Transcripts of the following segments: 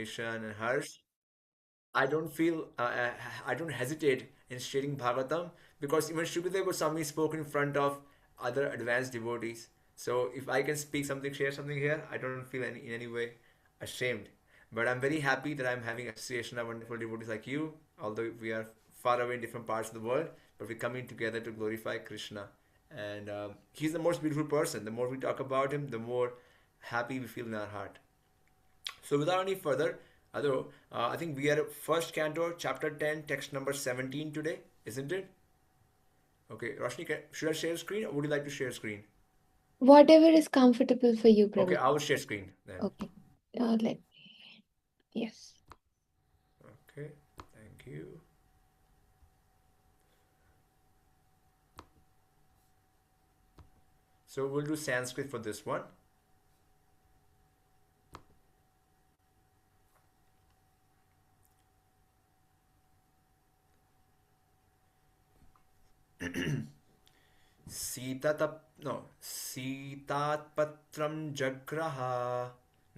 Kishan and Harsh, I don't feel, I don't hesitate in sharing Bhagavatam because even Shukadeva Goswami spoke in front of other advanced devotees. So if I can speak something, share something here, I don't feel in any way ashamed. But I'm very happy that I'm having association of wonderful devotees like you, although we are far away in different parts of the world, but we're coming together to glorify Krishna. And he's the most beautiful person. The more we talk about him, the more happy we feel in our heart. So without any further ado, I think we are at first canto, chapter 10, text number 17 today, isn't it? Okay, Roshni, should I share screen or would you like to share screen? Whatever is comfortable for you, Okay, Prabhuji. I will share screen then. Okay. Yes. Okay, thank you. So we'll do Sanskrit for this one. सीतात्पत्रं जग्रहा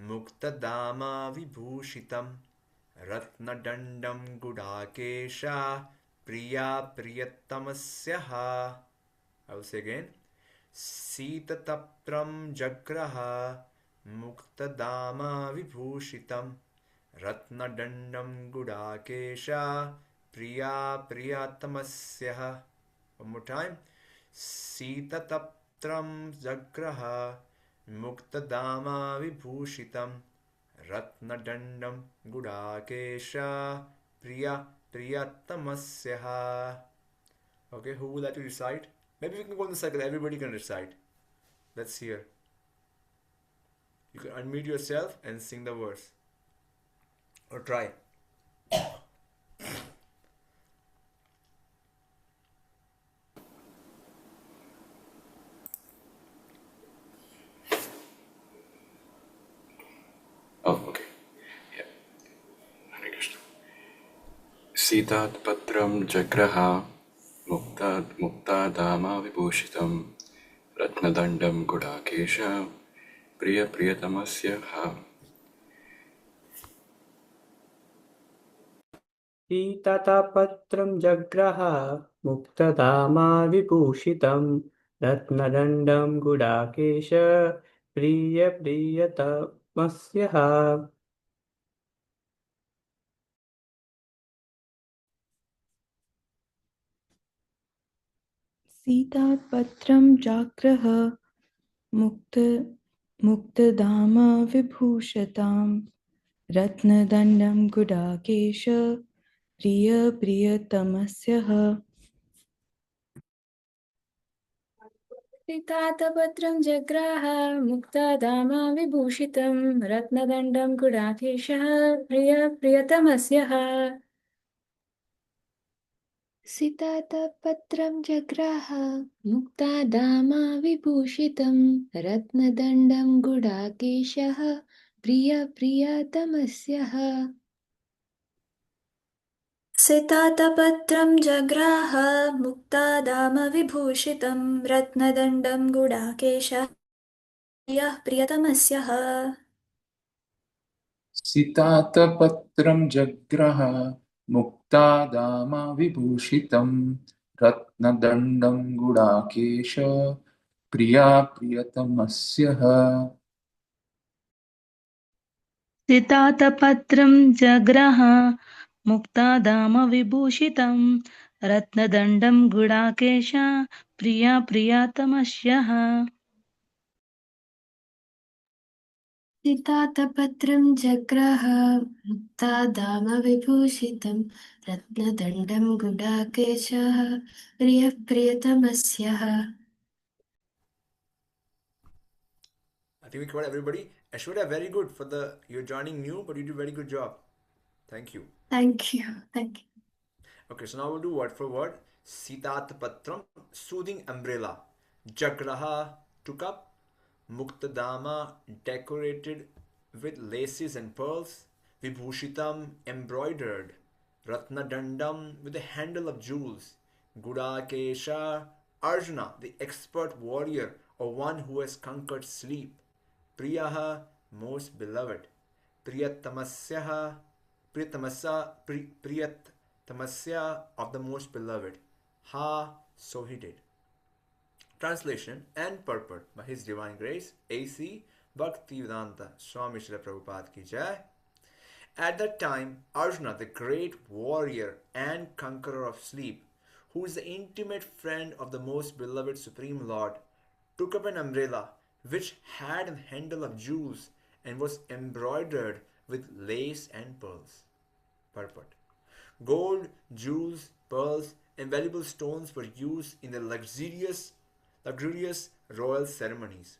मुक्तदामा विभूषितं रत्नदण्डं गुडाकेशा Priya प्रियतमस्यः. I will say again. सीततप्त्रं जग्रहा मुक्तदामा विभूषितं रत्नदण्डं गुडाकेशा Priya प्रियतमस्यः. One more time. सीततप्त्रं जग्रहा मुक्तदामा विभूषितं रत्नदण्डं गुडाकेशा Priya प्रियतमस्यः. Okay, who would like to recite? Maybe we can go in the circle. Everybody can recite. Let's hear. You can unmute yourself and sing the verse. Or try. Oh, okay. Yeah. Hare Krishna. Siddha Jagraha Mukta Dama Vibhushitam Ratnadandam Gudakesha Priyatamasya Ha. सीतापत्रं जग्रह मुक्तधामा विभूषितं रत्नदण्डं Gudakesh प्रियतमस्यः. सीतापत्रं जाग्रह मुक्तधामा विभूषतां रत्नदण्डं Gudakesh प्रियतमस्यः. सीतातपत्रं जग्राह मुक्तादामा विभूषितं रत्नदण्डं गुडाकेशः प्रियतमस्यः. सीतातपत्रं जग्राह मुक्तादामा विभूषितं रत्नदण्डं गुडाकेशः प्रियतमस्यः. सीतातपत्रं जग्राह मुक्तादामविभूषितं रत्नदण्डं गुडाकेशः प्रियतमस्यः. सीतातपत्रं जग्रह मुक्तादामा विभूषितं रत्नदण्डं गुडाकेश प्रियतमस्यः. सीतातपत्रं जग्रह मुक्तादामविभूषितं रत्नदण्डं गुडाकेश प्रियतमस्यः. सीतातपत्रं जग्राह मुक्तादामविभूषितं रत्नदण्डं गुडाकेशः प्रियतमस्यः. I think we covered everybody. Ashwara, very good for the you're joining new, but you did a very good job. Thank you. Thank you. Thank you. Okay, so now we'll do word for word. Sitat Patram, soothing umbrella. Jagraha, took up. Muktadama, decorated with laces and pearls. Vibhushitam, embroidered. Ratnadandam, with a handle of jewels. Gudakesha, Arjuna, the expert warrior or one who has conquered sleep. Priyaha, most beloved. Priyatamasya, Priyatamasya of the most beloved. Ha, so he did. Translation and purport by His Divine Grace, A.C. Bhaktivedanta Swami Srila Prabhupada ki Jai. At that time, Arjuna, the great warrior and conqueror of sleep, who is the intimate friend of the most beloved Supreme Lord, took up an umbrella which had a handle of jewels and was embroidered with lace and pearls. Purport. Gold, jewels, pearls, and valuable stones were used in the luxurious royal ceremonies.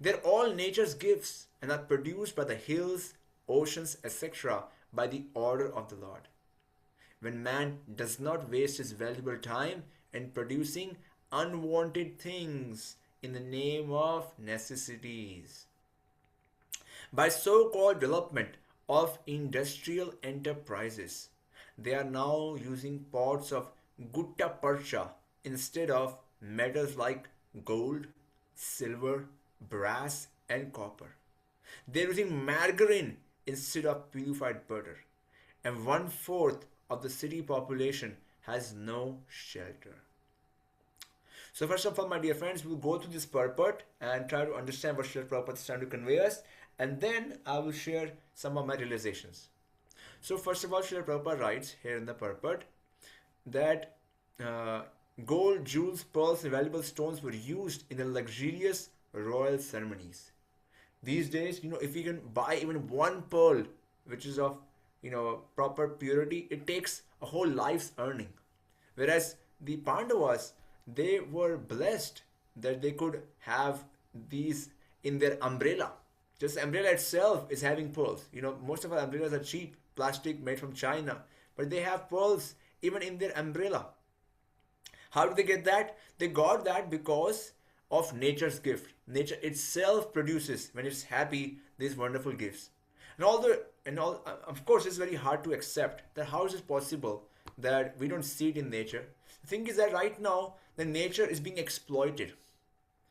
They are all nature's gifts and are produced by the hills, oceans, etc. by the order of the Lord. When man does not waste his valuable time in producing unwanted things in the name of necessities. By so-called development of industrial enterprises, they are now using pots of gutta percha instead of metals like gold, silver, brass, and copper. They are using margarine instead of purified butter. And 1/4 of the city population has no shelter. So first of all, my dear friends, we'll go through this purport and try to understand what Srila Prabhupada is trying to convey us, and then I will share some of my realizations. So first of all, Srila Prabhupada writes here in the purport that gold, jewels, pearls, and valuable stones were used in the luxurious royal ceremonies. These days, if you can buy even one pearl, which is of, proper purity, it takes a whole life's earning. Whereas the Pandavas, they were blessed that they could have these in their umbrella. Just the umbrella itself is having pearls. Most of our umbrellas are cheap, plastic made from China, but they have pearls even in their umbrella. How did they get that? They got that because of nature's gift. Nature itself produces, when it's happy, these wonderful gifts. Of course, it's very hard to accept that how is it possible that we don't see it in nature. The thing is that right now, the nature is being exploited.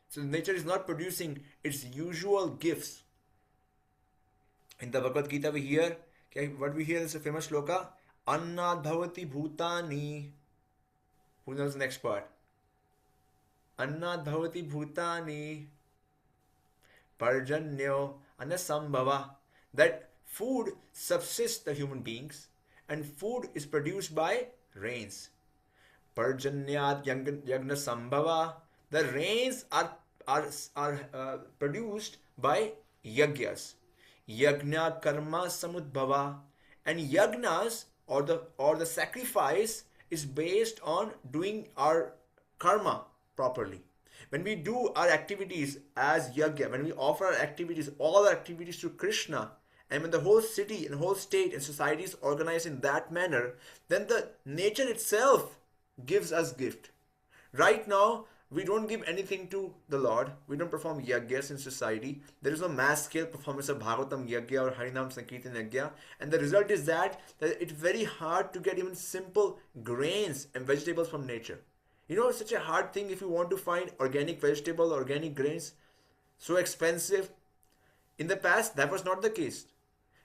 So nature is not producing its usual gifts. In the Bhagavad Gita we hear, what we hear is a famous shloka, Annad bhavati bhutani. Who knows the next part? Annad bhavati bhutani parjanyo anasambhava. That food subsists the human beings and food is produced by rains. Parjanyat yagna sambhava. The rains are produced by yagyas. Yagna karma samudbhava. And yagnas or the sacrifice is based on doing our karma properly. When we do our activities as yagya, when we offer our activities, all our activities to Kṛṣṇa, and when the whole city and whole state and society is organized in that manner, then the nature itself gives us gift. Right now, we don't give anything to the Lord. We don't perform yagyas in society. There is no mass scale performance of Bhagavatam yagya or Harinam Sankirtan yagya. And the result is that it's very hard to get even simple grains and vegetables from nature. It's such a hard thing if you want to find organic vegetable, organic grains. So expensive. In the past, that was not the case.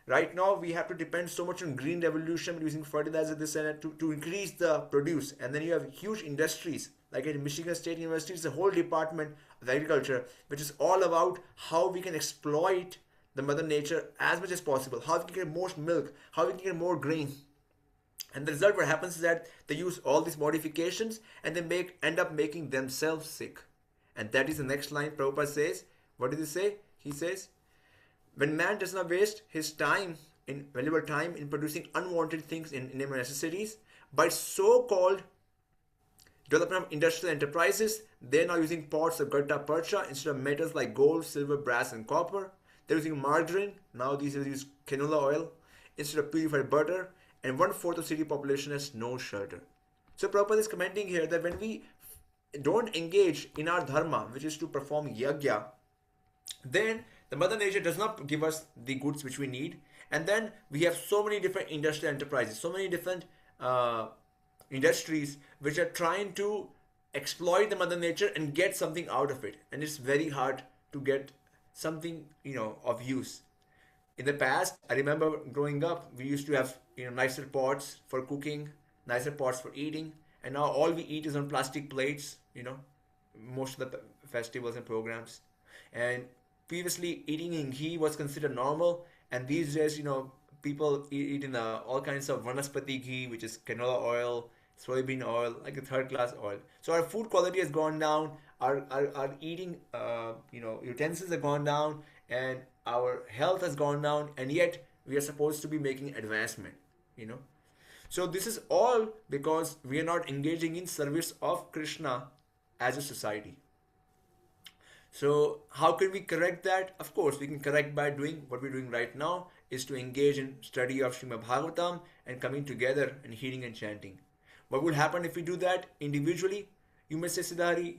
Right now, we have to depend so much on green revolution, using fertilizer, this and that, to increase the produce. And then you have huge industries, like at Michigan State University, it's a whole department of agriculture, which is all about how we can exploit the mother nature as much as possible, how we can get more milk, how we can get more grain. And the result, what happens is that they use all these modifications and they end up making themselves sick. And that is the next line Prabhupada says. What does he say? He says, when man does not waste his valuable time in producing unwanted things in name of necessities, by so-called development of industrial enterprises, they are now using pots of gutta percha instead of metals like gold, silver, brass, and copper. They're using margarine. Now these use canola oil instead of purified butter. And 1/4 of city population has no shelter. So Prabhupada is commenting here that when we don't engage in our dharma, which is to perform yagya, then the mother nature does not give us the goods which we need. And then we have so many different industrial enterprises, so many different industries which are trying to exploit the mother nature and get something out of it. And it's very hard to get something, of use. In the past, I remember growing up, we used to have nicer pots for cooking, nicer pots for eating, and now all we eat is on plastic plates. Most of the festivals and programs, and previously eating in ghee was considered normal, and these days, people eat in all kinds of vanaspati ghee, which is canola oil, soybean oil, like a third class oil. So our food quality has gone down. Our eating, utensils have gone down, and our health has gone down. And yet we are supposed to be making advancement. You know. So this is all because we are not engaging in service of Krishna as a society. So how can we correct that? Of course, we can correct by doing what we're doing right now, is to engage in study of Srimad Bhagavatam and coming together and hearing and chanting. What will happen if we do that individually? You may say, Siddhari,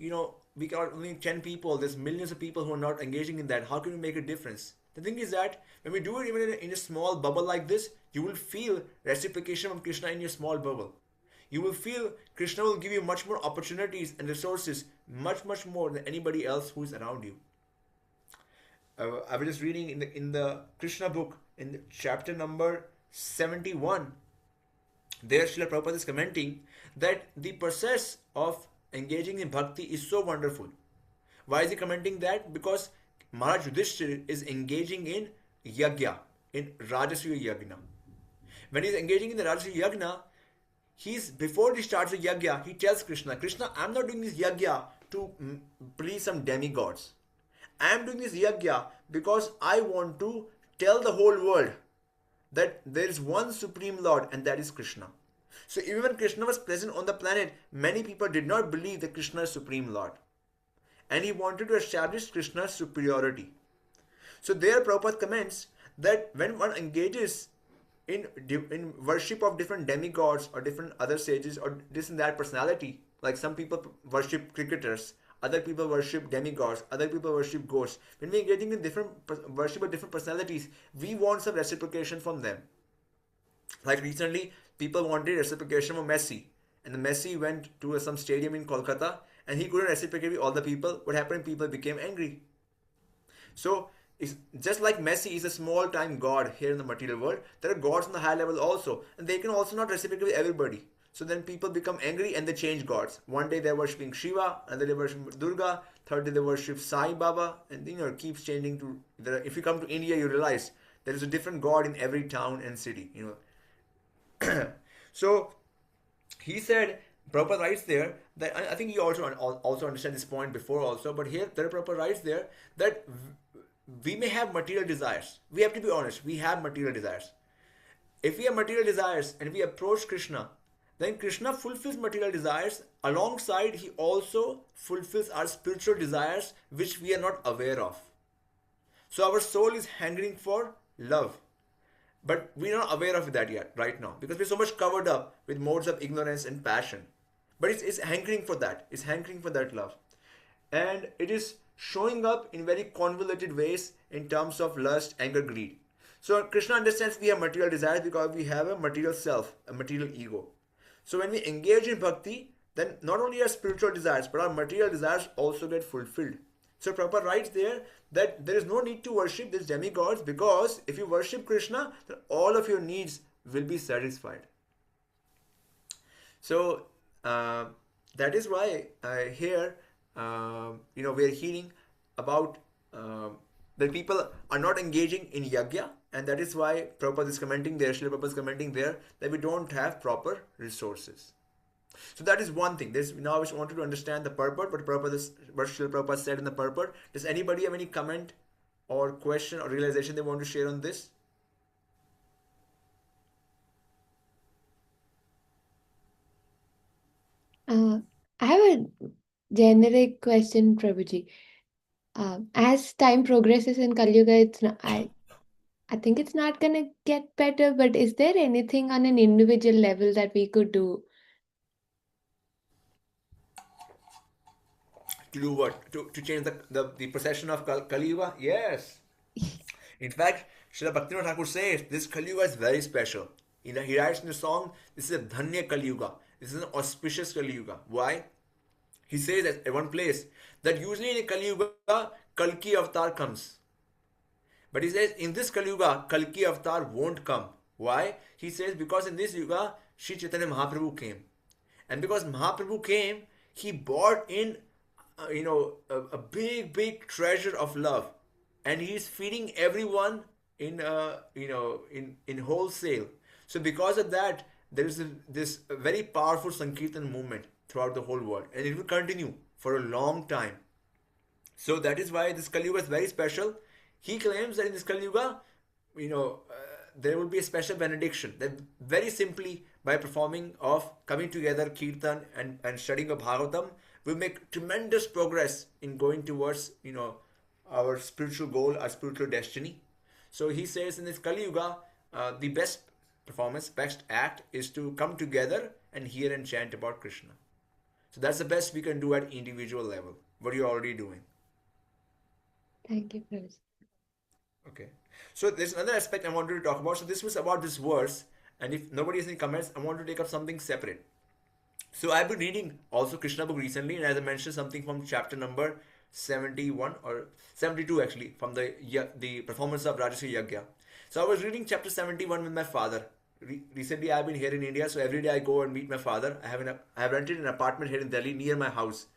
we got only 10 people. There's millions of people who are not engaging in that. How can we make a difference? The thing is that when we do it even in a small bubble like this, you will feel reciprocation from Krishna in your small bubble. You will feel Krishna will give you much more opportunities and resources, much, much more than anybody else who is around you. I was just reading in the Krishna book, in the chapter number 71, there Srila Prabhupada is commenting that the process of engaging in bhakti is so wonderful. Why is he commenting that? Because Maharaj Yudhishthira is engaging in yagya, in Rajasuya yagna. When he's engaging in the Rajasuya yagna, before he starts the yagya, he tells Krishna, I'm not doing this yagya to please some demigods. I am doing this yagya because I want to tell the whole world that there is one Supreme Lord, and that is Krishna. So even when Krishna was present on the planet, many people did not believe that Krishna is Supreme Lord. And he wanted to establish Krishna's superiority. So there Prabhupada comments that when one engages in worship of different demigods or different other sages or this and that personality, like some people worship cricketers, other people worship demigods, other people worship ghosts. When we're engaging in different worship of different personalities, we want some reciprocation from them. Like recently, people wanted reciprocation from Messi, and the Messi went to some stadium in Kolkata, and he couldn't reciprocate with all the people. What happened? People became angry. So it's just like Messi is a small time god here in the material world, there are gods on the high level also, and they can also not reciprocate with everybody. So then people become angry and they change gods. One day they're worshipping Shiva, another day worship Durga, third day they worship Sai Baba, and it keeps changing to. If you come to India, you realize there is a different god in every town and city. So he said, Prabhupada writes there that, I think you also understand this point before also, but here Prabhupada writes there that we may have material desires. We have to be honest. We have material desires. If we have material desires and we approach Krishna, then Krishna fulfills material desires. Alongside, he also fulfills our spiritual desires, which we are not aware of. So our soul is hankering for love. But we are not aware of that yet, right now, because we're so much covered up with modes of ignorance and passion. But it's hankering for that. It's hankering for that love. And it is showing up in very convoluted ways in terms of lust, anger, greed. So Krishna understands we have material desires because we have a material self, a material ego. So when we engage in bhakti, then not only our spiritual desires, but our material desires also get fulfilled. So Prabhupada writes there that there is no need to worship these demigods, because if you worship Krishna, then all of your needs will be satisfied. So that is why here, we're hearing about that people are not engaging in yagya, and that is why Prabhupada is commenting there, Srila Prabhupada is commenting there, that we don't have proper resources. So that is one thing. Now I just wanted to understand the purport, what Srila Prabhupada said in the purport. Does anybody have any comment or question or realization they want to share on this? I have a generic question, Prabhuji. As time progresses in Kali Yuga, I think it's not gonna get better, but is there anything on an individual level that we could do? To do what? To change the procession of Kali Yuga? Yes. In fact, Srila Bhaktivinoda Thakur says this Kali Yuga is very special. He writes in the song, this is a Dhanya Kali Yuga. This is an auspicious Kali Yuga. Why? He says at one place that usually in a Kali Yuga, Kalki avatar comes. But he says in this Kali Yuga, Kalki Avatar won't come. Why? He says because in this Yuga, Sri Chaitanya Mahaprabhu came. And because Mahaprabhu came, he brought in, a big, big treasure of love. And he is feeding everyone in wholesale. So because of that, there is this very powerful Sankirtan movement throughout the whole world. And it will continue for a long time. So that is why this Kali Yuga is very special. He claims that in this Kali Yuga, there will be a special benediction. That very simply by performing of coming together, Kirtan and studying of Bhagavatam, will make tremendous progress in going towards, our spiritual goal, our spiritual destiny. So he says in this Kali Yuga, the best performance, best act is to come together and hear and chant about Krishna. So that's the best we can do at individual level. What you're already doing. Thank you, Prabhuji. Okay. So there's another aspect I wanted to talk about. So this was about this verse, and if nobody has any comments, I want to take up something separate. So I've been reading also Krishna book recently, and as I mentioned, something from chapter number 71 or 72 actually, from the performance of Rajasri Yagya. So I was reading chapter 71 with my father. Recently I've been here in India, so every day I go and meet my father. I have rented an apartment here in Delhi near my house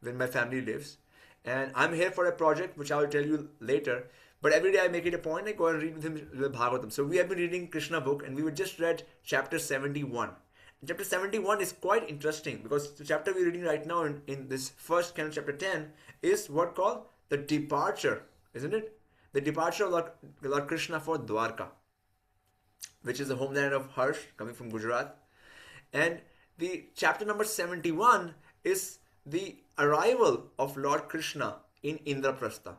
where my family lives. And I'm here for a project which I will tell you later. But every day I make it a point, I go and read with him the Bhagavatam. So we have been reading Krishna book, and we just read chapter 71. And chapter 71 is quite interesting because the chapter we're reading right now in this first canto, chapter 10, is what called the departure, isn't it? The departure of Lord Krishna for Dvārakā, which is the homeland of Harsh, coming from Gujarat. And the chapter number 71 is the arrival of Lord Krishna in Indraprastha.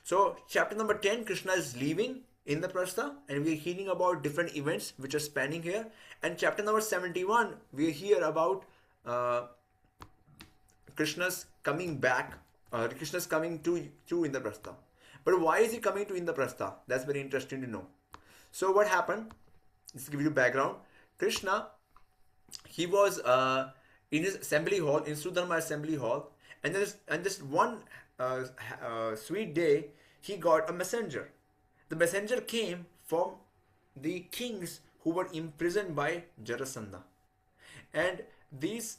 So chapter number 10, Krishna is leaving Indraprastha, and we are hearing about different events which are spanning here. And chapter number 71, we hear about Krishna's coming back, Krishna's coming to Indraprastha. But why is he coming to Indraprastha? That's very interesting to know. So what happened? Let's give you background. Krishna, he was in his assembly hall, in Sudharma assembly hall, and this one sweet day, he got a messenger. The messenger came from the kings who were imprisoned by Jarasandha, and this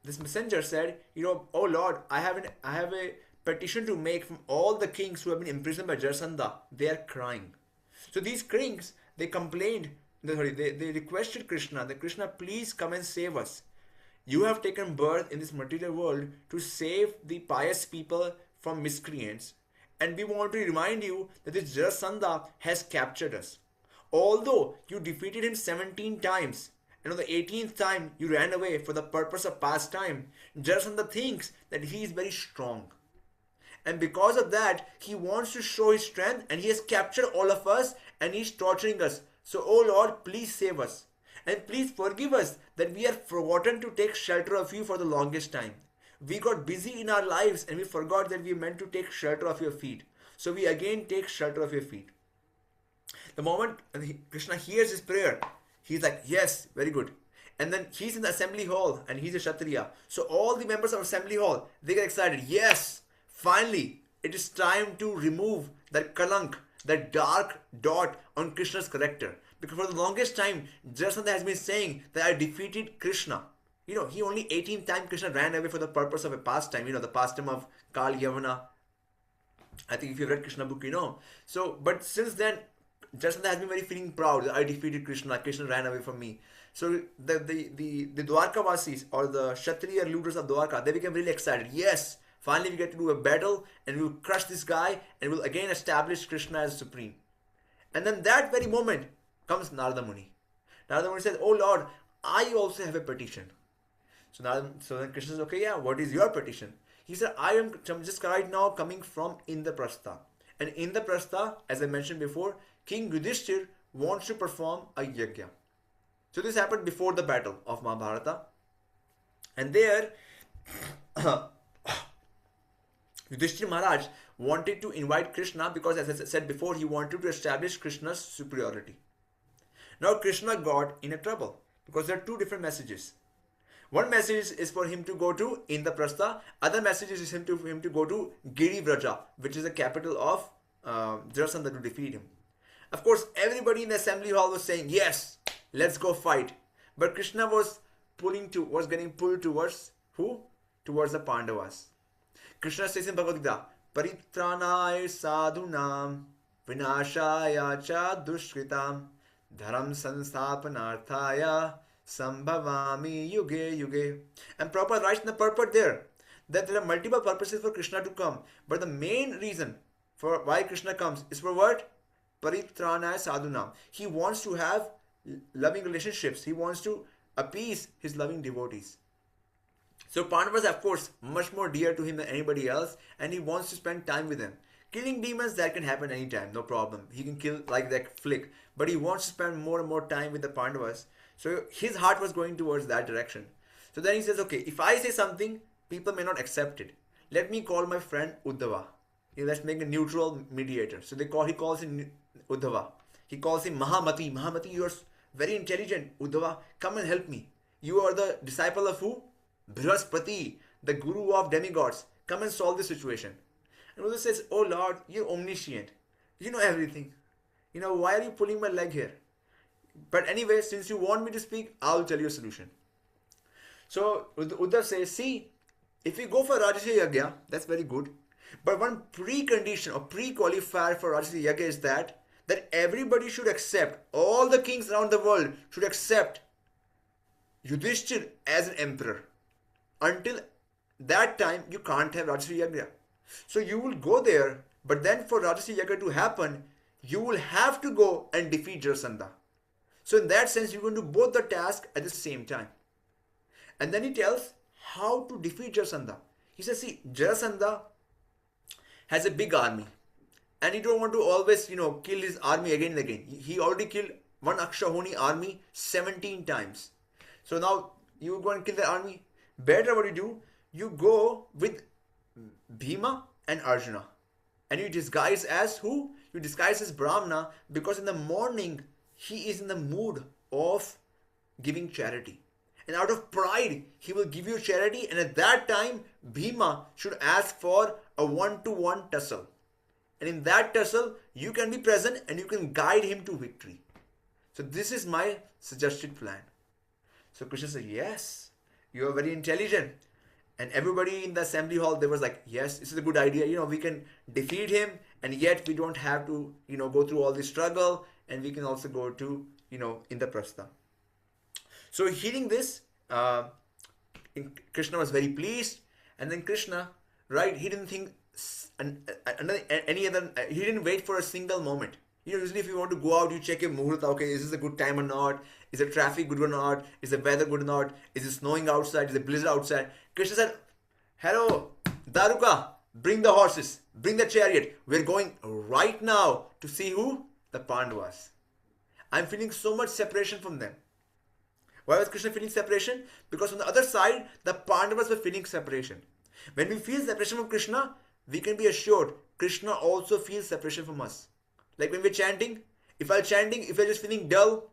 messenger said, oh Lord, I have a petition to make from all the kings who have been imprisoned by Jarasandha. They are crying. So these kings, they complained. They requested Krishna that Krishna, please come and save us. You have taken birth in this material world to save the pious people from miscreants, and we want to remind you that this Jarasandha has captured us. Although you defeated him 17 times, and on the 18th time you ran away for the purpose of pastime, Jarasandha thinks that he is very strong. And because of that, he wants to show his strength, and he has captured all of us, and he is torturing us. So, oh Lord, please save us. And please forgive us that we have forgotten to take shelter of you for the longest time. We got busy in our lives and we forgot that we meant to take shelter of your feet. So we again take shelter of your feet. The moment Krishna hears his prayer, he's like, yes, very good. And then he's in the assembly hall and he's a Kshatriya. So all the members of assembly hall, they get excited. Yes, finally, it is time to remove that kalank, that dark dot on Krishna's character. Because for the longest time, Jarasandha has been saying that I defeated Krishna. He only 18th time Krishna ran away for the purpose of a pastime, the pastime of Kal Yavana. I think if you've read Krishna book, So, but since then, Jarasandha has been very feeling proud that I defeated Krishna. Krishna ran away from me. So the Dvārakā Vasis, or the Kshatriya rulers of Dvārakā, they became really excited. Yes, finally we get to do a battle and we will crush this guy and we'll again establish Krishna as supreme. And then that very moment comes Narada Muni. Narada Muni says, oh Lord, I also have a petition. So then Krishna says, okay, yeah, what is your petition? He said, I'm just right now coming from Indraprastha. And Indraprastha, as I mentioned before, King Yudhishthir wants to perform a yajna. So this happened before the battle of Mahabharata. And there, Yudhishthir Maharaj wanted to invite Krishna because, as I said before, he wanted to establish Krishna's superiority. Now Krishna got in a trouble because there are two different messages. One message is for him to go to Indraprastha. Other message is for him to go to Giri Vraja, which is the capital of Jarasandha, to defeat him. Of course, everybody in the assembly hall was saying, "Yes, let's go fight." But Krishna was getting pulled towards who? Towards the Pandavas. Krishna says in Bhagavad Gita, "Paritranay sadhunam vinashaya cha dushkritam dharam sansthapanarthaya sambhavami yuge yuge." And Prabhupada writes in the purport there that there are multiple purposes for Krishna to come, but the main reason for why Krishna comes is for what? Paritranaya sadhunam. He wants to have loving relationships. He wants to appease his loving devotees. So Pandavas, of course, much more dear to him than anybody else, and he wants to spend time with them. Killing demons, that can happen anytime, no problem. He can kill like that flick. But he wants to spend more and more time with the Pandavas. So his heart was going towards that direction. So then he says, okay, if I say something, people may not accept it. Let me call my friend Uddhava. Let's make a neutral mediator. So he calls him Uddhava. He calls him Mahamati. Mahamati, you are very intelligent. Uddhava, come and help me. You are the disciple of who? Brihaspati, the guru of demigods. Come and solve the situation. And Uddhava says, "Oh Lord, you're omniscient. You know everything. Why are you pulling my leg here? But anyway, since you want me to speak, I'll tell you a solution." So Uddhava says, "See, if we go for Rajasya Yagya, that's very good. But one precondition or pre-qualifier for Rajasya Yagya is that everybody should accept, all the kings around the world should accept Yudhishthir as an emperor. Until that time, you can't have Rajasya Yagya. So you will go there, but then for Rajasya Yagya to happen, you will have to go and defeat Jarasandha. So in that sense, you're going to do both the tasks at the same time." And then he tells how to defeat Jarasandha. He says, see, Jarasandha has a big army, and he don't want to always, kill his army again and again. He already killed one Akshahoni army 17 times. So now you go and kill the army. Better what you do, you go with Bhima and Arjuna, and you disguise as who? You disguise as Brahmana, because in the morning he is in the mood of giving charity. And out of pride, he will give you charity, and at that time, Bhima should ask for a one-to-one tussle. And in that tussle, you can be present and you can guide him to victory. So this is my suggested plan. So Krishna said, "Yes, you are very intelligent." And everybody in the assembly hall, they was like, "Yes, this is a good idea. We can defeat him, and yet we don't have to, go through all this struggle, and we can also go to, Indraprastha." So hearing this, Krishna was very pleased. And then Krishna, right, he didn't think he didn't wait for a single moment. Usually if you want to go out, you check your muhurta. Okay, is this a good time or not? Is the traffic good or not? Is the weather good or not? Is it snowing outside? Is it blizzard outside? Krishna said, "Hello, Dvārakā, bring the horses, bring the chariot. We're going right now to see who? The Pandavas. I'm feeling so much separation from them." Why was Krishna feeling separation? Because on the other side, the Pandavas were feeling separation. When we feel separation from Krishna, we can be assured Krishna also feels separation from us. Like when we're chanting, if we're just feeling dull,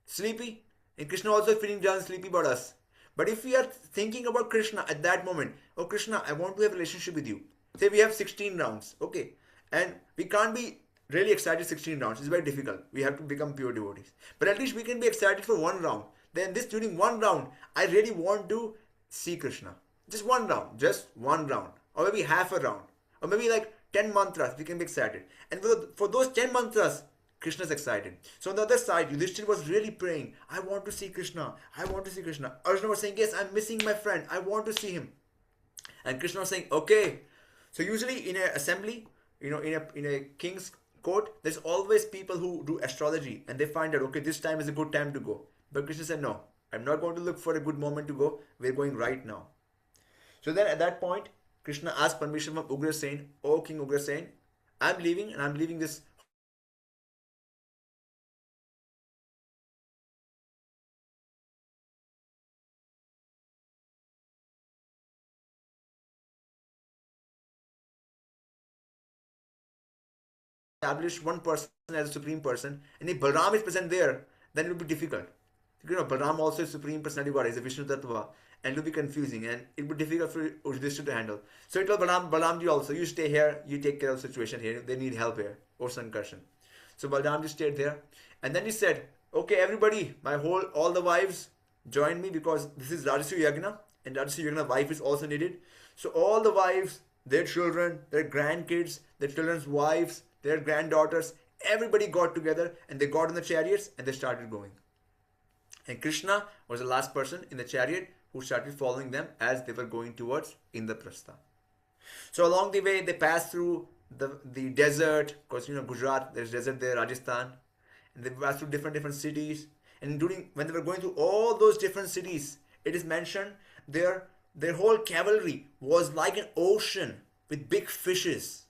sleepy, and Krishna also feeling dull and sleepy about us. But if we are thinking about Krishna at that moment, "Oh Krishna, I want to have a relationship with you." Say we have 16 rounds, okay, and we can't be really excited 16 rounds. It's very difficult. We have to become pure devotees. But at least we can be excited for one round. Then during one round, I really want to see Krishna. Just one round, or maybe half a round, or maybe like 10 mantras, we can be excited. And for those 10 mantras, Krishna is excited. So on the other side, Yudhishthira was really praying, "I want to see Krishna. I want to see Krishna." Arjuna was saying, "Yes, I'm missing my friend. I want to see him." And Krishna was saying, "Okay." So usually in an assembly, in a king's court, there's always people who do astrology, and they find out, okay, this time is a good time to go. But Krishna said, "No, I'm not going to look for a good moment to go. We're going right now." So then at that point, Krishna asked permission from Ugrasen, "Oh King Ugrasen, I'm leaving, and I'm leaving this establish one person as a supreme person, and if Balaram is present there, then it will be difficult. Balaram also is supreme personality God, is a Vishnu Tattva, and it will be confusing and it would be difficult for Yudhishthira to handle. So he told Balamji also, you stay here, you take care of the situation here, they need help here, or Sankarshan. So Balamji stayed there, and then he said, okay, everybody, all the wives, join me, because this is Rajasya Yagna, and Rajasya Yagna wife is also needed. So all the wives, their children, their grandkids, their children's wives, their granddaughters, everybody got together and they got in the chariots and they started going. And Kṛṣṇa was the last person in the chariot who started following them as they were going towards Indraprastha. So along the way, they passed through the desert, because Gujarat, there's desert there, Rajasthan, and they passed through different cities. And when they were going through all those different cities, it is mentioned their whole cavalry was like an ocean with big fishes.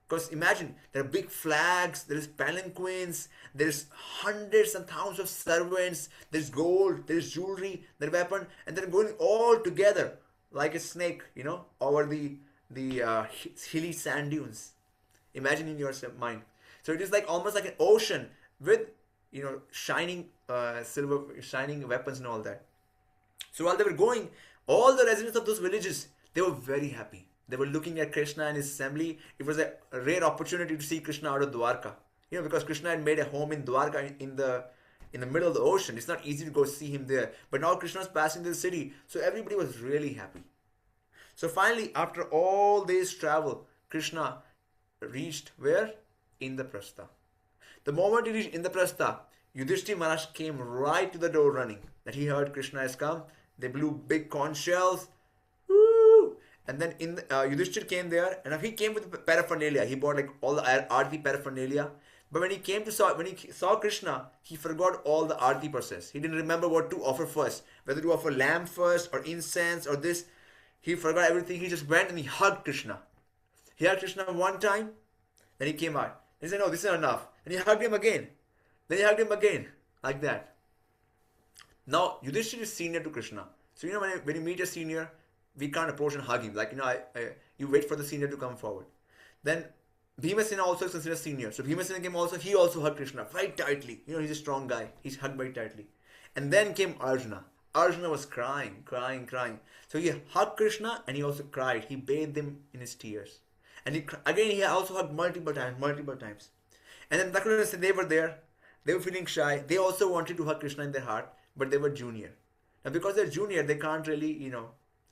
Because imagine, there are big flags, there is palanquins, there's hundreds and thousands of servants, there's gold, there's jewelry, there's weapon, and they're going all together like a snake, over the hilly sand dunes. Imagine in your mind. So it is like almost like an ocean with shining shining weapons and all that. So while they were going, all the residents of those villages, they were very happy. They were looking at Kṛṣṇa and his assembly. It was a rare opportunity to see Kṛṣṇa out of Dvārakā. Because Kṛṣṇa had made a home in Dvārakā in the middle of the ocean. It's not easy to go see him there. But now Kṛṣṇa was passing through the city. So everybody was really happy. So finally, after all this travel, Kṛṣṇa reached where? Indraprastha. The moment he reached Indraprastha, Yudhishthira Maharaj came right to the door running. That he heard Kṛṣṇa has come. They blew big conch shells. Woo! And then Yudhishthira came there, and he came with paraphernalia. He bought like all the arti paraphernalia. But when he saw Kṛṣṇa, he forgot all the arti process. He didn't remember what to offer first, whether to offer lamb first or incense or this. He forgot everything. He just went and he hugged Kṛṣṇa. He hugged Kṛṣṇa one time, then he came out. He said, "No, this is not enough." And he hugged him again. Then he hugged him again, like that. Now Yudhishthira is senior to Kṛṣṇa. So when you meet a senior, we can't approach and hug him. Like, you wait for the senior to come forward. Then Bhimasena also is considered senior. So Bhimasena came also, he also hugged Kṛṣṇa very tightly. He's a strong guy. He's hugged very tightly. And then came Arjuna. Arjuna was crying. So he hugged Kṛṣṇa and he also cried. He bathed him in his tears. And he also hugged multiple times. And then Nakula and they were there. They were feeling shy. They also wanted to hug Kṛṣṇa in their heart, but they were junior. Now because they're junior, they can't really,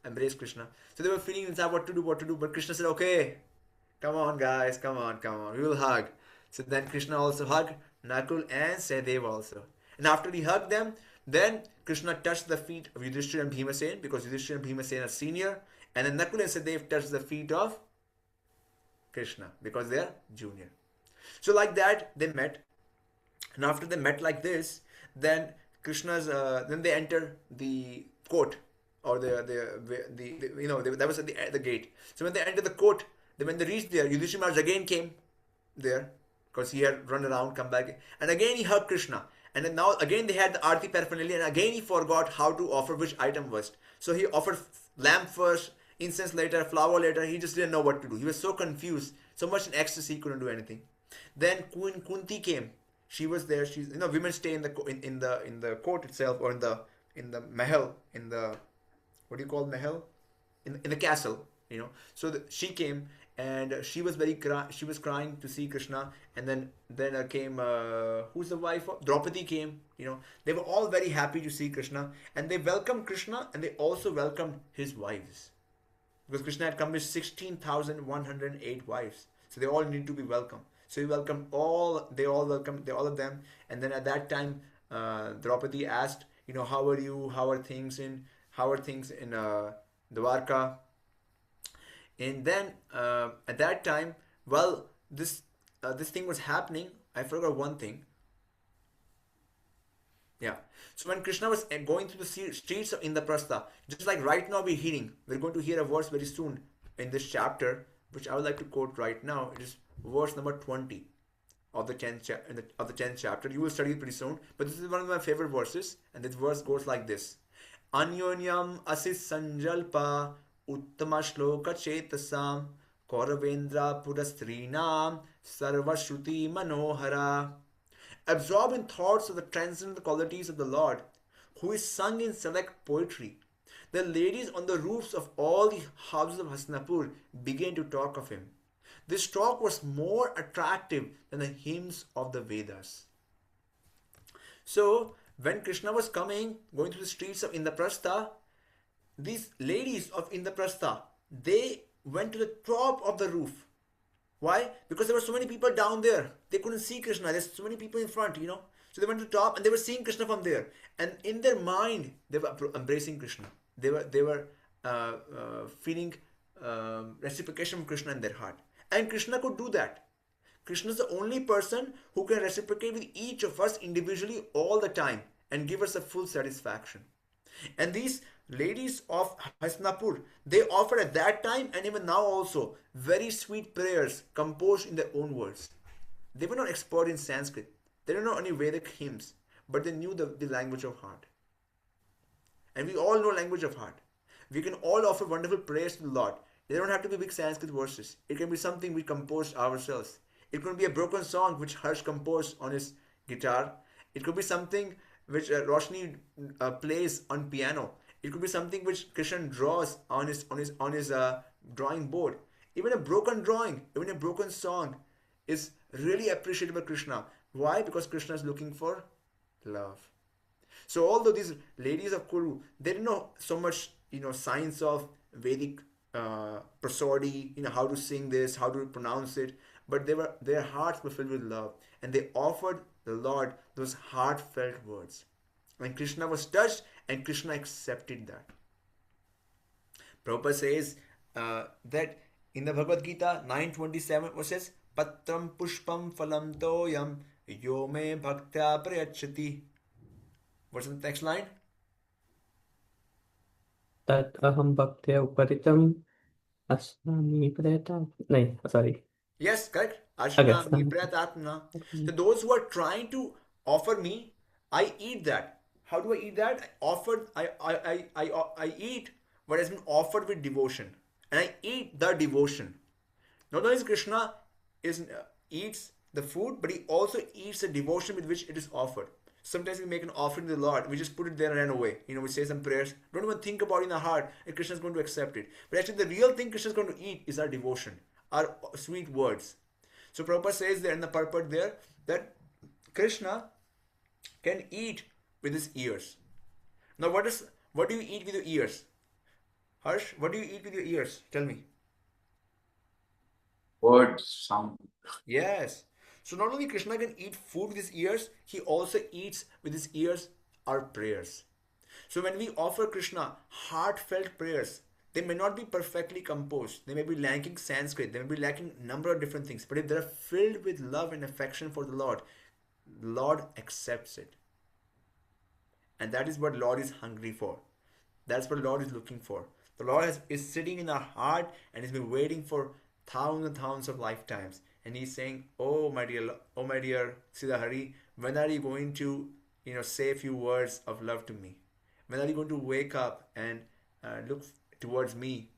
embrace Kṛṣṇa. So they were feeling inside what to do. But Kṛṣṇa said, okay, come on guys, come on. We will hug. So then Kṛṣṇa also hugged Nakul and Sahadev also. And after he hugged them, then Kṛṣṇa touched the feet of Yudhishthira and Bhimasena, because Yudhishthira and Bhimasena are senior. And then Nakul and Sahadev touched the feet of Kṛṣṇa, because they are junior. So like that, they met. And after they met like this, then then they enter the court, or that was at the gate. So when they entered the court, when they reached there, Yudhishthira Maharaj again came there, because he had run around, come back, and again he hugged Kṛṣṇa. And then now again they had the arti paraphernalia, and again he forgot how to offer which item first. So he offered lamb first, incense later, flower later. He just didn't know what to do. He was so confused, so much in ecstasy, he couldn't do anything. Then Queen Kunti came. She was there. She's women stay in the court itself, or in the mahal, in the, what do you call mahal? In the castle, So she came, and she was she was crying to see Kṛṣṇa. And then came who's the wife of Draupadi came. They were all very happy to see Kṛṣṇa, and they welcomed Kṛṣṇa, and they also welcomed his wives, because Kṛṣṇa had come with 16,108 wives. So they all need to be welcomed. So he welcomed welcomed all of them. And then at that time, Draupadi asked, how are you? How are things in Dvārakā? And then at that time, this thing was happening. I forgot one thing. Yeah. So when Kṛṣṇa was going through the streets of Indraprastha, just like right now we're going to hear a verse very soon in this chapter, which I would like to quote right now. It is verse number 20 of the 10th chapter. You will study it pretty soon, but this is one of my favorite verses, and this verse goes like this: Anyonyam asis sanjalpa uttama shloka chetasam kauravendra purastrinam sarvashruti manohara. Absorbed in thoughts of the transcendental qualities of the Lord, who is sung in select poetry, the ladies on the roofs of all the houses of Hastinapur began to talk of him. This talk was more attractive than the hymns of the Vedas. So, when Krishna was going through the streets of Indraprastha, these ladies of Indraprastha, they went to the top of the roof. Why? Because there were so many people down there. They couldn't see Krishna. There's so many people in front, So they went to the top and they were seeing Krishna from there. And in their mind, they were embracing Krishna. They were feeling reciprocation from Krishna in their heart. And Krishna could do that. Krishna is the only person who can reciprocate with each of us individually all the time and give us a full satisfaction. And these ladies of Hastinapur, they offered at that time and even now also very sweet prayers composed in their own words. They were not expert in Sanskrit. They didn't know any Vedic hymns, but they knew the language of heart. And we all know language of heart. We can all offer wonderful prayers to the Lord. They don't have to be big Sanskrit verses. It can be something we composed ourselves. It could be a broken song which Harsh composed on his guitar. It could be something which Roshni plays on piano. It could be something which Krishna draws on his drawing board. Even a broken drawing, even a broken song is really appreciated by Krishna. Why? Because Krishna is looking for love. So although these ladies of Kuru, they didn't know so much, science of Vedic prosody, how to sing this, how to pronounce it, but their hearts were filled with love, and they offered the Lord those heartfelt words. And Krishna was touched, and Krishna accepted that. Prabhupada says that in the Bhagavad Gita 9:27, it says, Patram pushpam phalam toyam yo me bhaktya prayachati. What's the next line? Tat aham bhaktya uparitam asnami preta. No, sorry. Yes, correct. Okay. Ashnami pratatmana. So those who are trying to offer me, I eat that. How do I eat that? I eat what has been offered with devotion. And I eat the devotion. Not only is Krishna eats the food, but he also eats the devotion with which it is offered. Sometimes we make an offering to the Lord, we just put it there and run away. We say some prayers, don't even think about it in our heart, and Krishna is going to accept it. But actually, the real thing Krishna is going to eat is our devotion, our sweet words. So Prabhupada says there in the purport there that Krishna can eat with his ears. Now, what do you eat with your ears? Harsh, what do you eat with your ears? Tell me. Words, sound. Yes. So not only Krishna can eat food with his ears, he also eats with his ears our prayers. So when we offer Krishna heartfelt prayers, they may not be perfectly composed. They may be lacking Sanskrit. They may be lacking a number of different things. But if they're filled with love and affection for the Lord accepts it. And that is what Lord is hungry for. That's what Lord is looking for. The Lord is sitting in our heart and has been waiting for thousands and thousands of lifetimes. And he's saying, oh my dear Siddha Hari, when are you going to say a few words of love to me? When are you going to wake up and look towards me?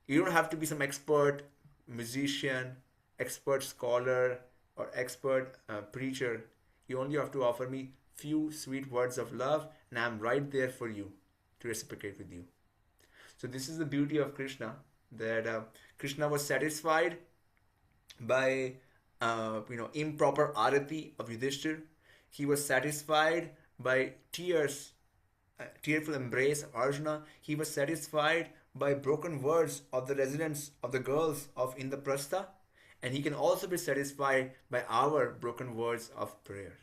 You don't have to be some expert musician, expert scholar, or expert preacher. You only have to offer me few sweet words of love, and I'm right there for you to reciprocate with you. So this is the beauty of Krishna, that Krishna was satisfied by improper arati of Yudhishthir. He was satisfied by tearful embrace of Arjuna. He was satisfied by broken words of the residents of the girls of Indraprastha, and he can also be satisfied by our broken words of prayer.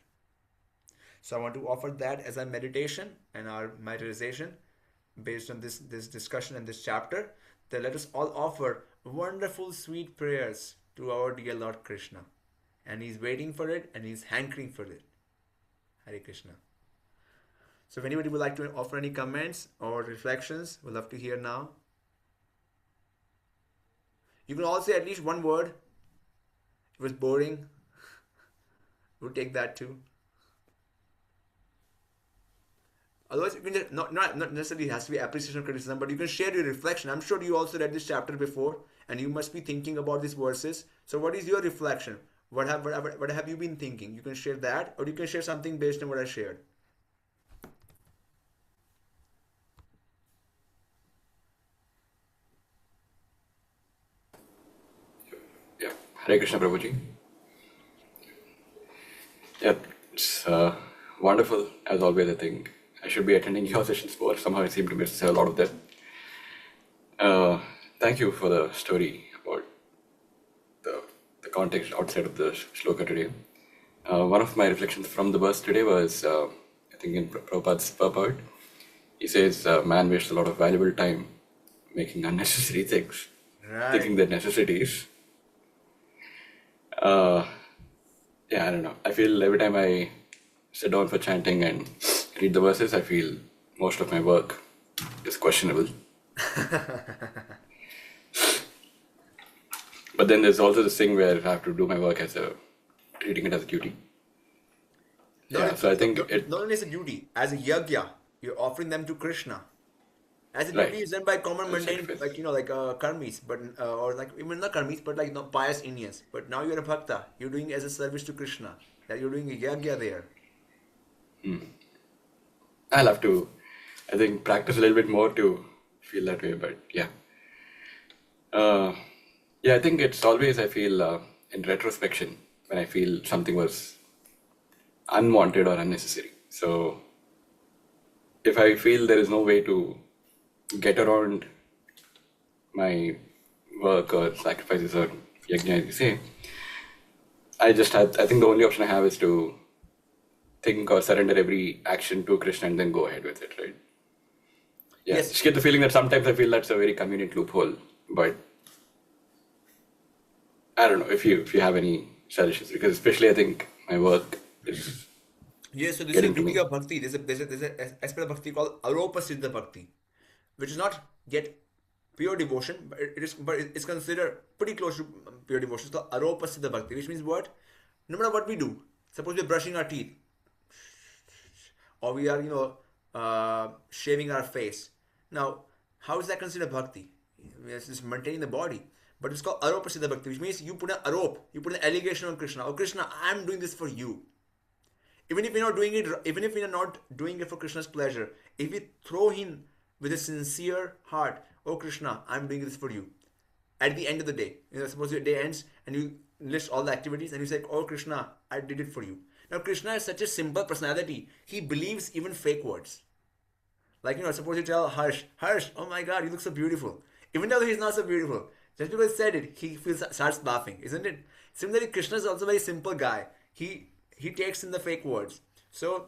So I want to offer that as our meditation and our materialization based on this discussion and this chapter, that let us all offer wonderful sweet prayers to our dear Lord Krishna. And he's waiting for it and he's hankering for it. Hare Krishna. So if anybody would like to offer any comments or reflections, we'd love to hear now. You can all say at least one word. It was boring. We'll take that too. Otherwise, you can just, not necessarily has to be appreciation or criticism, but you can share your reflection. I'm sure you also read this chapter before, and you must be thinking about these verses. So what is your reflection? What have you been thinking? You can share that, or you can share something based on what I shared. Hare Krishna, Prabhuji. Yeah, it's wonderful as always. I think I should be attending your sessions more. Somehow I seem to miss a lot of them. Thank you for the story about the context outside of the shloka today. One of my reflections from the verse today was, I think in Prabhupada's purport, he says, man wastes a lot of valuable time making unnecessary things, thinking Right. they're necessities. Yeah, I don't know. I feel every time I sit down for chanting and read the verses, I feel most of my work is questionable. But then there's also this thing where I have to do my work treating it as a duty. Yeah, so I think Not only as a duty, as a yagya, you're offering them to Krishna. As a right, duty is done by common as a mundane, sacrifice. like karmis, but or like even not karmis, but like pious Indians. But now you're a bhakta. You're doing as a service to Krishna. That you're doing a yagya there. I'll have to, I think, practice a little bit more to feel that way. But yeah, yeah, I think it's always, I feel in retrospection when I feel something was unwanted or unnecessary. So if I feel there is no way to get around my work or sacrifices or yajna, as you say, I think the only option I have is to think or surrender every action to Krishna and then go ahead with it, right? Yeah, Yes. just get the feeling that sometimes I feel that's a very convenient loophole, but I don't know if you have any suggestions, because especially I think my work is Yes, so this is a getting to beauty me. of bhakti. There's a aspect of bhakti called aropa siddha bhakti, which is not yet pure devotion, but it's considered pretty close to pure devotion. It's called aropa siddha bhakti, which means what? No matter what we do, suppose we're brushing our teeth, or we are shaving our face. Now, how is that considered bhakti? It's just maintaining the body. But it's called aropa siddha bhakti, which means you put an arop, you put an allegation on Krishna. Oh Krishna, I'm doing this for you. Even if we're not doing it, even if we are not doing it for Krishna's pleasure, if we throw in with a sincere heart, oh Krishna, I'm doing this for you. At the end of the day, suppose your day ends and you list all the activities and you say, oh Krishna, I did it for you. Now Krishna is such a simple personality. He believes even fake words. Like, suppose you tell Harsh, oh my God, you look so beautiful. Even though he's not so beautiful, just because he said it, he starts laughing, isn't it? Similarly, Krishna is also a very simple guy. He takes in the fake words. So,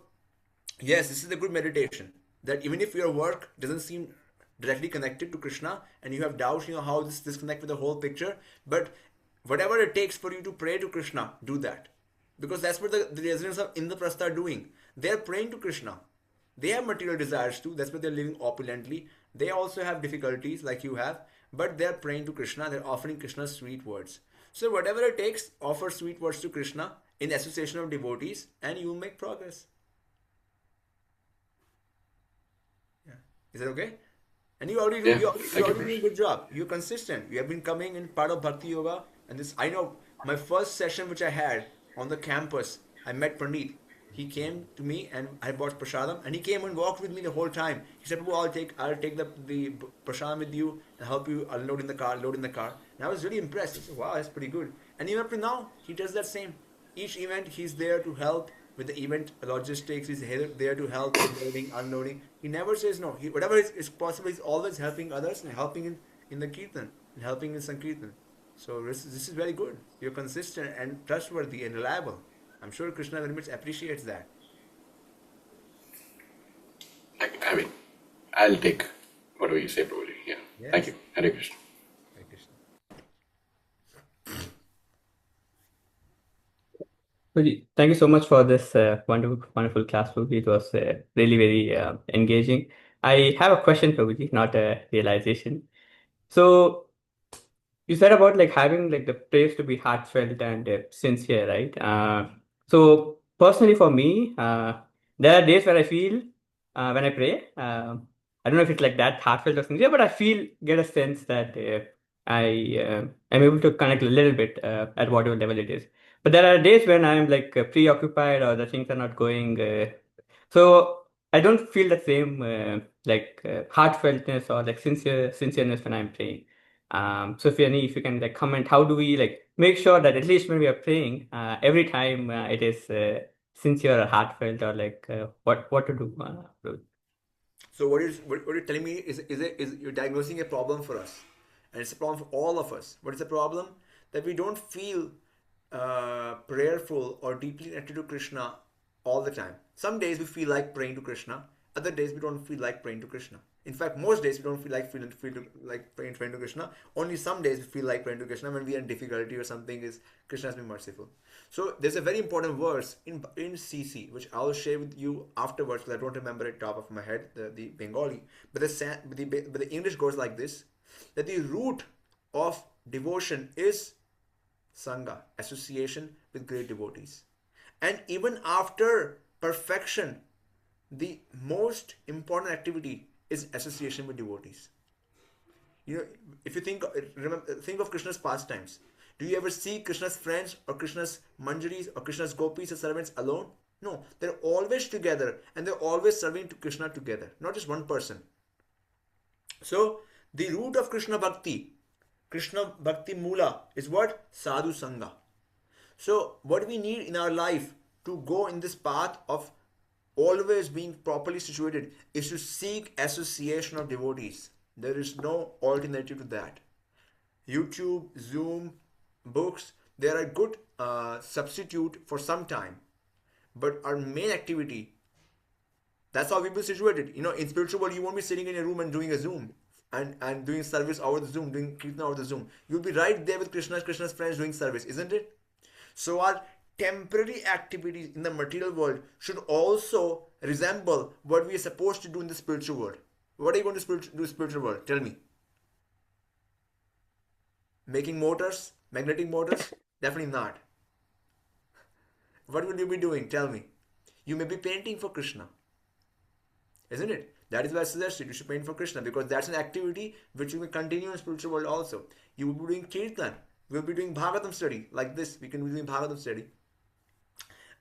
yes, this is a good meditation. That even if your work doesn't seem directly connected to Krishna and you have doubts, how this connect with the whole picture, but whatever it takes for you to pray to Krishna, do that. Because that's what the residents of Indraprastha are doing. They're praying to Krishna. They have material desires too. That's why they're living opulently. They also have difficulties like you have, but they're praying to Krishna. They're offering Krishna sweet words. So whatever it takes, offer sweet words to Krishna in association of devotees, and you will make progress. Yeah, is that okay? And you already do. Yeah, You're thank you, already doing Prash. a good job. You're consistent. You have been coming in part of Bhakti Yoga, and this I know. My first session which I had on the campus, I met Praneet. He came to me and I bought prasadam, and he came and walked with me the whole time. He said, "Prabhu, I'll take the prasadam with you and help you unload in the car, load in the car." And I was really impressed. I said, "Wow, that's pretty good." And even up to now, he does that same. Each event, he's there to help with the event logistics. He's there to help with loading, unloading. He never says no. Whatever is possible, he's always helping others and helping in the kirtan and helping in sankirtan. So this is very good. You're consistent and trustworthy and reliable. I'm sure Krishna very much appreciates that. I mean, I'll take whatever you say, Prabhuji. Yeah, thank Yes. you. Hare Krishna. Hare Krishna. Prabhuji, thank you so much for this wonderful class, Prabhuji. It was really very engaging. I have a question, Prabhuji, not a realization. So you said about like having like the praise to be heartfelt and sincere, right? So personally for me, there are days where I feel when I pray, I don't know if it's like that heartfelt or sincere, but I get a sense that I am able to connect a little bit at whatever level it is. But there are days when I'm like preoccupied or the things are not going. So I don't feel the same heartfeltness or like sincereness when I'm praying. So if you can like comment, how do we like make sure that at least when we are praying, every time it is sincere or heartfelt, or like what to do. So what you're telling me is you're diagnosing a problem for us, and it's a problem for all of us. What is the problem? That we don't feel prayerful or deeply connected to Krishna all the time. Some days we feel like praying to Krishna. Other days we don't feel like praying to Krishna. In fact, most days we don't feel like praying to Krishna. Only some days we feel like praying to Krishna when we are in difficulty or something. Is Krishna has been merciful. So there's a very important verse in CC which I will share with you afterwards because I don't remember it top of my head the Bengali, but the English goes like this: that the root of devotion is Sangha, association with great devotees. And even after perfection, the most important activity is association with devotees. You know, if you think of Krishna's pastimes. Do you ever see Krishna's friends or Krishna's manjaris or Krishna's gopis or servants alone? No, they're always together and they're always serving to Krishna together, not just one person. So, the root of Krishna Bhakti Mula is what? Sadhu Sangha. So, what we need in our life to go in this path of always being properly situated is to seek association of devotees. There is no alternative to that. YouTube, Zoom, books, they are a good substitute for some time. But our main activity, that's how we've been situated. You know, in spiritual world, you won't be sitting in a room and doing a Zoom and doing service over the Zoom, doing Kirtan over the Zoom. You'll be right there with Krishna's friends doing service, isn't it? So our temporary activities in the material world should also resemble what we are supposed to do in the spiritual world. What are you going to do in the spiritual world? Tell me. Making motors? Magnetic motors? Definitely not. What will you be doing? Tell me. You may be painting for Krishna. Isn't it? That is why I suggested you should paint for Krishna, because that's an activity which you will continue in spiritual world also. You will be doing Kirtan. We will be doing Bhagavatam study. Like this, we can be doing Bhagavatam study.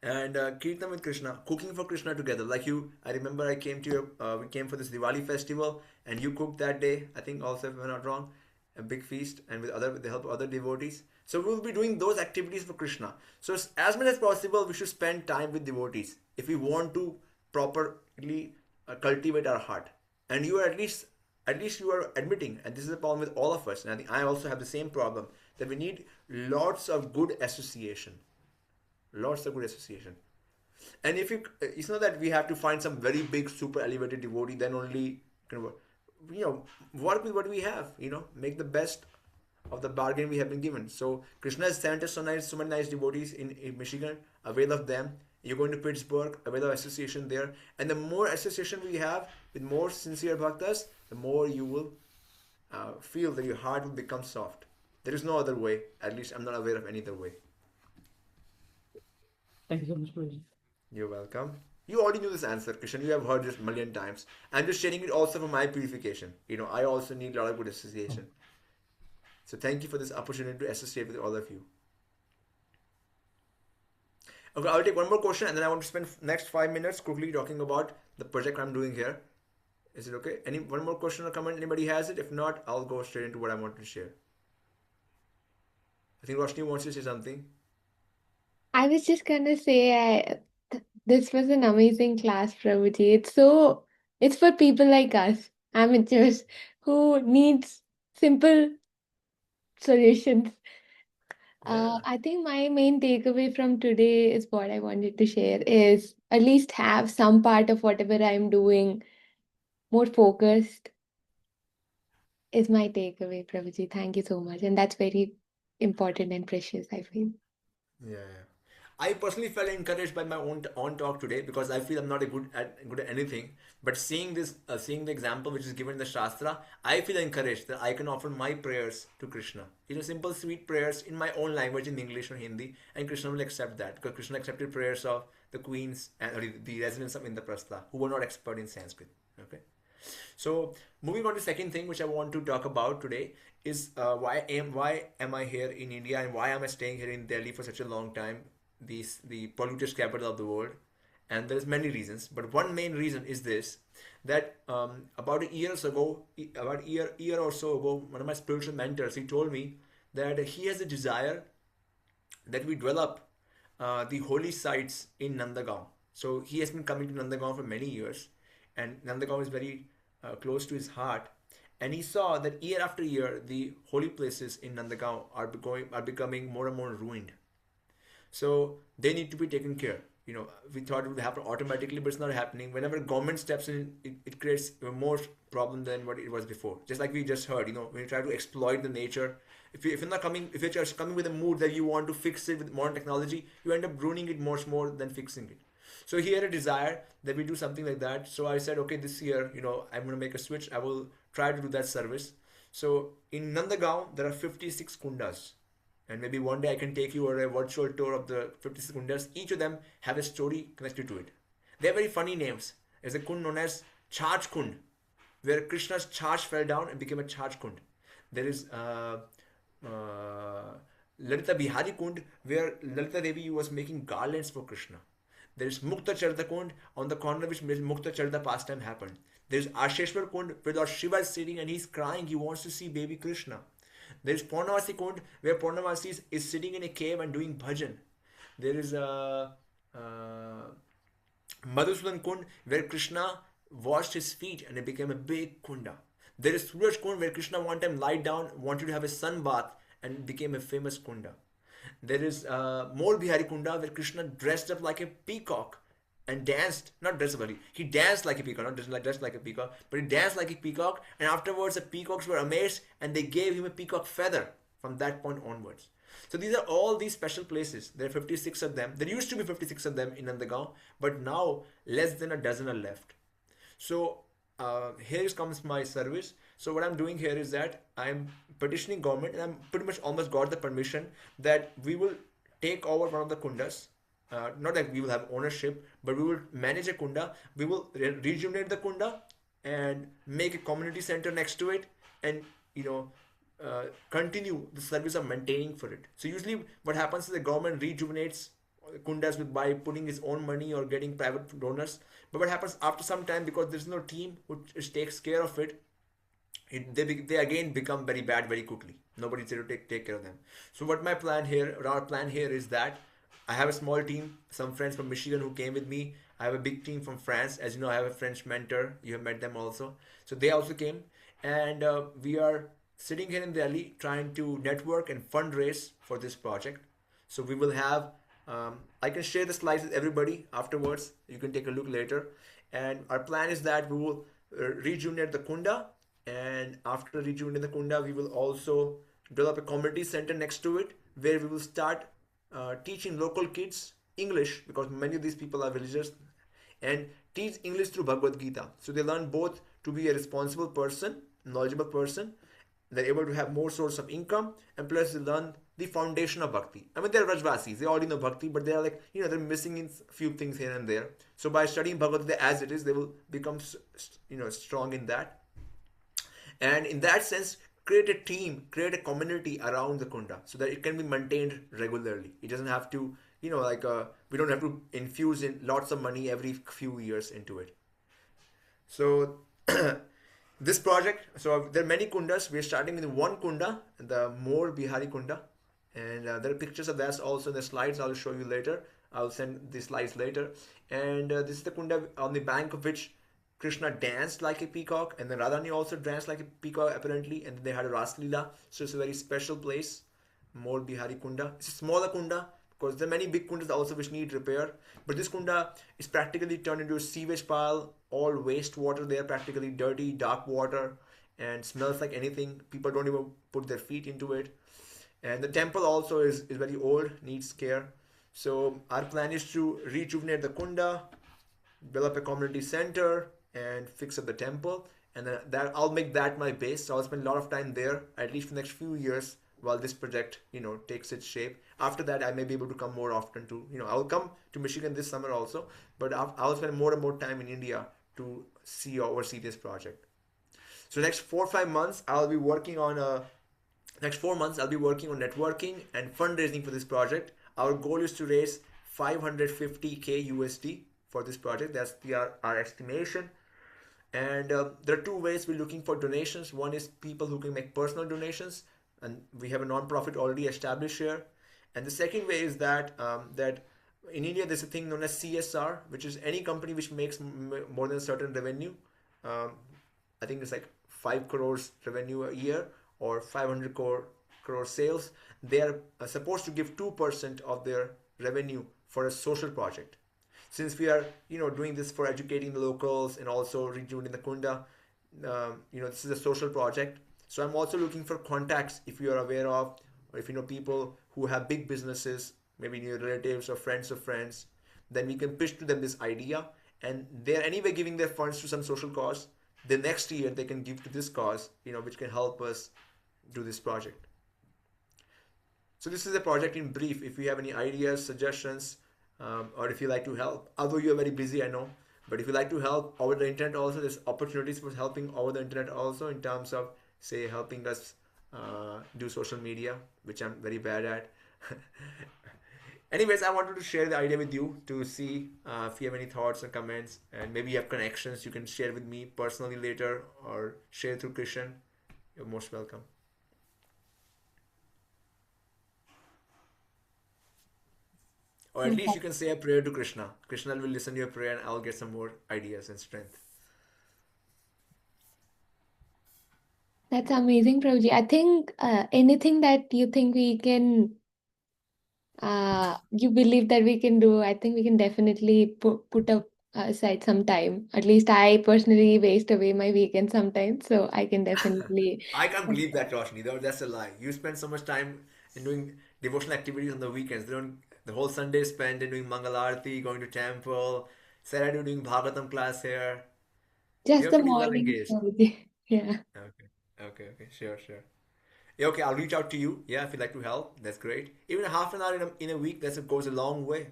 And Kirtan with Krishna, cooking for Krishna together. Like you, I remember I came to your, we came for this Diwali festival and you cooked that day, I think also if I'm not wrong, a big feast and with the help of other devotees. So we will be doing those activities for Krishna. So as much as possible, we should spend time with devotees if we want to properly cultivate our heart. And you are at least you are admitting, and this is a problem with all of us, and I think I also have the same problem, that we need lots of good association. Lots of good association. And if it's not that we have to find some very big, super elevated devotee, then only can work. You know, work with what we have. You know, make the best of the bargain we have been given. So Krishna has sent us so many nice devotees in Michigan. Avail of them. You're going to Pittsburgh. Avail of association there. And the more association we have with more sincere bhaktas, the more you will feel that your heart will become soft. There is no other way. At least I'm not aware of any other way. Thank you so much, Prabhuji. You're welcome. You already knew this answer, Krishan. You have heard this a million times. I'm just sharing it also for my purification. You know, I also need a lot of good association. So thank you for this opportunity to associate with all of you. Okay, I'll take one more question and then I want to spend next 5 minutes quickly talking about the project I'm doing here. Is it okay? One more question or comment? Anybody has it? If not, I'll go straight into what I want to share. I think Roshni wants to say something. I was just gonna say, this was an amazing class, Prabhuji. It's for people like us, amateurs, who needs simple solutions. Yeah. I think my main takeaway from today is what I wanted to share is at least have some part of whatever I'm doing more focused is my takeaway, Prabhuji. Thank you so much. And that's very important and precious, I feel. Yeah. I personally felt encouraged by my own talk today because I feel I'm not good at anything. But seeing the example which is given in the Shastra, I feel encouraged that I can offer my prayers to Krishna. You know, simple, sweet prayers in my own language, in English or Hindi, and Krishna will accept that because Krishna accepted prayers of the queens and the residents of Indraprastha who were not expert in Sanskrit. Okay. So moving on to the second thing which I want to talk about today is why am I here in India and why am I staying here in Delhi for such a long time? The polluted capital of the world, and there's many reasons, but one main reason is this, that about a year or so ago, one of my spiritual mentors, he told me that he has a desire that we develop the holy sites in Nandagaon. So he has been coming to Nandagaon for many years, and Nandagaon is very close to his heart. And he saw that year after year, the holy places in Nandagaon are becoming more and more ruined. So they need to be taken care. We thought it would happen automatically, but it's not happening. Whenever government steps in, it creates a more problem than what it was before. Just like we just heard, when you try to exploit the nature, if you're just coming with a mood that you want to fix it with modern technology, you end up ruining it much more than fixing it. So he had a desire that we do something like that. So I said, okay, this year, I'm going to make a switch. I will try to do that service. So in Nandagaon, there are 56 kundas. And maybe one day I can take you on a virtual tour of the 56 kundas. Each of them have a story connected to it. They have very funny names. There's a kund known as Charge Kund, where Krishna's charge fell down and became a Charge Kund. There is Lalita Bihari Kund, where Lalita Devi was making garlands for Krishna. There is Mukta Charita Kund, on the corner which Mukta Charita pastime happened. There is Asheshwar Kund, where Lord Shiva is sitting and he's crying. He wants to see baby Krishna. There is Purnavasi Kund, where Purnavasi is sitting in a cave and doing bhajan. There is Madhusudan Kund, where Krishna washed his feet and it became a big kunda. There is Suraj Kund, where Krishna one time lied down, wanted to have a sun bath and became a famous kunda. There is Mol Bihari Kunda, where Krishna dressed up like a peacock and danced, not dressed up, he danced like a peacock, not dressed like a peacock, but he danced like a peacock, and afterwards the peacocks were amazed and they gave him a peacock feather from that point onwards. So these are all these special places. There are 56 of them. There used to be 56 of them in Nandagaon, but now less than a dozen are left. So here comes my service. So what I'm doing here is that I'm petitioning government, and I'm pretty much almost got the permission that we will take over one of the kundas. Not that we will have ownership, but we will manage a kunda. We will rejuvenate the kunda and make a community center next to it, and continue the service of maintaining for it. So usually what happens is the government rejuvenates kundas by putting its own money or getting private donors. But what happens after some time, because there's no team which takes care of it, they again become very bad very quickly. Nobody's there to take care of them. So what our plan here is that I have a small team, some friends from Michigan who came with me. I have a big team from France. As you know, I have a French mentor. You have met them also. So they also came. And we are sitting here in Delhi trying to network and fundraise for this project. So we will have, I can share the slides with everybody afterwards. You can take a look later. And our plan is that we will rejuvenate the kunda. And after rejuvenating the kunda, we will also develop a community center next to it, where we will start teaching local kids English, because many of these people are villagers, and teach English through Bhagavad Gita. So they learn both to be a responsible person, knowledgeable person. They're able to have more source of income, and plus they learn the foundation of bhakti. I mean, they're Rajvasis, they already know bhakti, but they're like, they're missing in a few things here and there. So by studying Bhagavad Gita as it is, they will become, strong in that. And in that sense, create a team, create a community around the kunda so that it can be maintained regularly. It doesn't have to, we don't have to infuse in lots of money every few years into it. So this project, so there are many kundas. We are starting with one kunda, the Mol Bihari Kunda. And there are pictures of that also in the slides. I'll show you later. I'll send the slides later. And this is the kunda on the bank of which Krishna danced like a peacock, and then Radhani also danced like a peacock apparently, and then they had a Ras Leela. So it's a very special place, Mol Bihari Kunda. It's a smaller kunda, because there are many big kundas also which need repair. But this kunda is practically turned into a sewage pile, all wastewater there, practically dirty, dark water, and smells like anything. People don't even put their feet into it. And the temple also is very old, needs care. So our plan is to rejuvenate the kunda, develop a community center, and fix up the temple, and then I'll make that my base. So I'll spend a lot of time there, at least for the next few years, while this project takes its shape. After that, I may be able to come more often to I'll come to Michigan this summer also, but I'll spend more and more time in India to oversee this project. So next 4 or 5 months I'll be working on next 4 months I'll be working on networking and fundraising for this project. Our goal is to raise 550k USD for this project. That's our estimation. And there are two ways we're looking for donations. One is people who can make personal donations, and we have a non-profit already established here. And the second way is that in India there's a thing known as CSR, which is any company which makes more than a certain revenue. Um, I think it's like 5 crores revenue a year or 500 crore sales. They are supposed to give 2% of their revenue for a social project. Since we are doing this for educating the locals and also rejuvenating the kunda, this is a social project. So I'm also looking for contacts if you are aware of, or if you know people who have big businesses, maybe your relatives or friends of friends. Then we can pitch to them this idea, and they're anyway giving their funds to some social cause. The next year they can give to this cause, which can help us do this project. So this is a project in brief. If you have any ideas, suggestions, or if you like to help, although you are very busy, I know, but if you like to help over the internet also, there's opportunities for helping over the internet also in terms of, say, helping us do social media, which I'm very bad at. Anyways, I wanted to share the idea with you to see if you have any thoughts or comments, and maybe you have connections you can share with me personally later or share through Krishan. You're most welcome. Or at least you can say a prayer to Krishna. Krishna will listen to your prayer and I'll get some more ideas and strength. That's amazing, Prabhuji. I think anything that you think we can, you believe that we can do, I think we can definitely put up aside some time. At least I personally waste away my weekend sometimes, so I can definitely. I can't believe that, Roshni. That's a lie. You spend so much time in doing devotional activities on the weekends. They don't, the whole Sunday spent in doing Mangal Aarti, going to temple, Saturday doing Bhagavatam class here. Just You're the pretty well morning, engaged. Prabhuji. Yeah. Okay. Okay. Sure. Yeah, okay, I'll reach out to you. Yeah, if you'd like to help, that's great. Even half an hour in a week, goes a long way.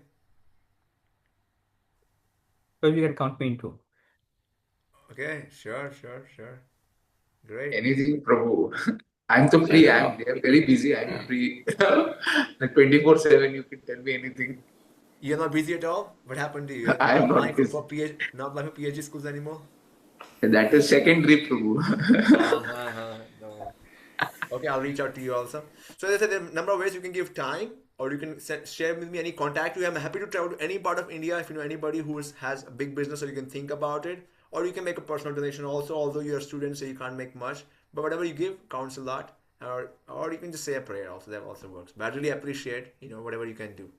So you can count me into. Okay, sure. Great. Anything, Prabhu. I'm so There free. you go. They are very busy. I'm Yeah. free. Like 24/7, you can tell me anything. You're not busy at all? What happened to you? You're I not am applying not for, busy. for PhD, not applying for PhD schools anymore? That is secondary, Prabhu. No. Okay, I'll reach out to you also. So there's a number of ways you can give time, or you can share with me any contact you have. I'm happy to travel to any part of India if you know anybody who has a big business, or you can think about it, or you can make a personal donation also. Although you're a student, so you can't make much, but whatever you give counts a lot. Or you can just say a prayer also. That also works. But I really appreciate whatever you can do.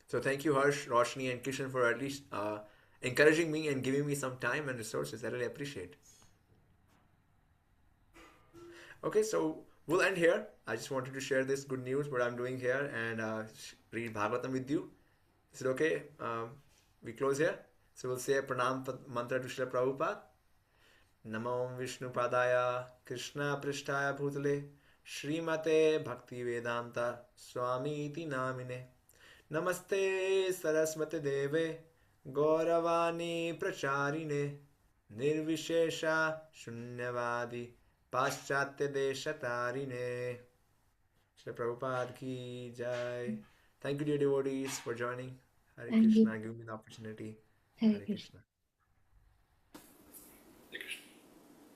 So thank you, Harsh, Roshni, and Kishan for at least encouraging me and giving me some time and resources. I really appreciate. Okay, so we'll end here. I just wanted to share this good news, what I'm doing here, and read Bhagavatam with you. Is it okay? We close here. So we'll say a pranam mantra to Srila Prabhupada. Namo Vishnu Padaya Krishna Prishtaya Bhutale Srimate Bhakti Vedanta Swami Iti Namine Namaste Saraswate Deve Gauravani Pracharine Nirvishesha Shunyavadi Paschatya Deshatarine. Shri Prabhupada ki jai. Thank you, dear devotees, for joining. Hare Thank you. Krishna, give me the opportunity. Hare Hare Krishna. Krishna.